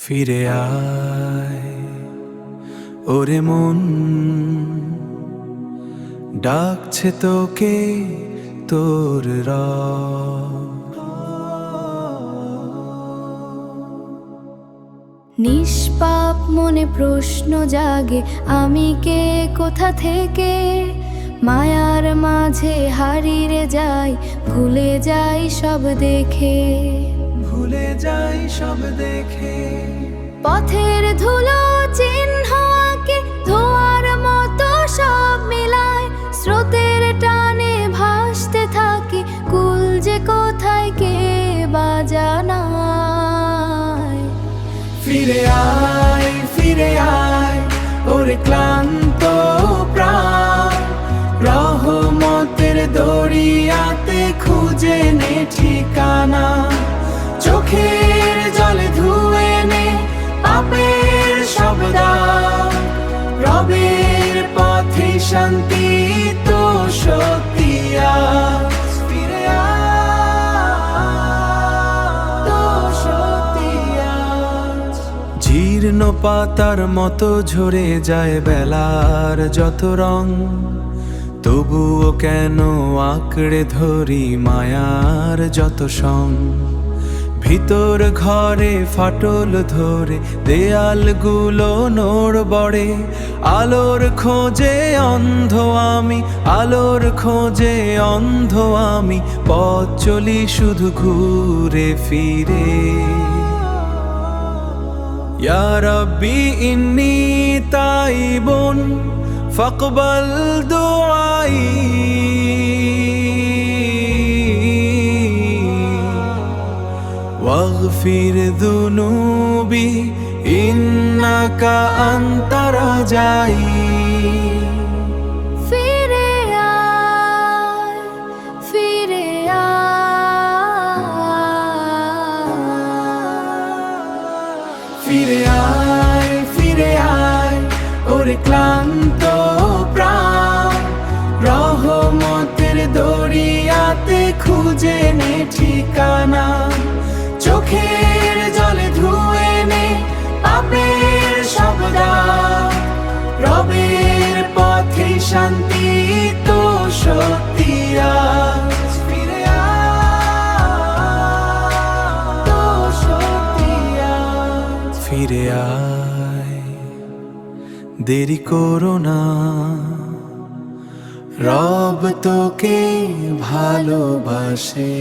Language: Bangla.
ফিরে আয় ওরে মন, ডাকছে তোকে তোর নিষ্পাপ মনে প্রশ্ন জাগে, আমি কে কোথা থেকে? মায়ার মাঝে হারিয়ে যাই, ভুলে যাই সব দেখে। ভুলে যাই সব দেখে। পথের ধুলো চিহ্ন আঁকে, ধোয়ার মতো সব মিলায়। স্রোতের টানে ভাসতে থাকি, কুল যে কোথায় কে বাজানায়। ফিরে আয় ওরে ক্লান্ত প্রাণ, রহমতের দরিয়াতে খুঁজে নে ঠিকানা। চোখের জলে ধুয়ে নে পাপের সব দাগ, রবের পথে শান্তি তো সত্যি আজ। ফিরে আয় তো সত্যি আজ। জীর্ণ পাতার মতো ঝরে যায় বেলার যত রং, তবুও কেন আঁকড়ে ধরি মায়ার যত সং। ভিতর ঘরে ফাটল ধরে দেয়ালগুলো নড় বড়ে, আলোর খোঁজে অন্ধ আমি, আলোর খোঁজে অন্ধ আমি। পথ চলি শুধু ঘুরে ফিরে। ইয়া রাব্বি ইন্নী তাইবুন ফাকবাল দুআই, ওয়াগফির যুনুবি ইন্নাকা আনতা রাজাই। ফিরে আয়, ফিরে আয়। ফিরে আয় ওরে ক্লান্ত প্রাণ, রহমতের দরিয়াতে খুঁজে নে ঠিকানা। চোখের জলে ধুয়ে নে পাপের সব দাগ, রবের পথে শান্তি তো সত্যি আজ। ফিরে আয় তো সত্যি আজ। ফিরে আয় দেরি করো না, রব তোকে ভালোবাসে।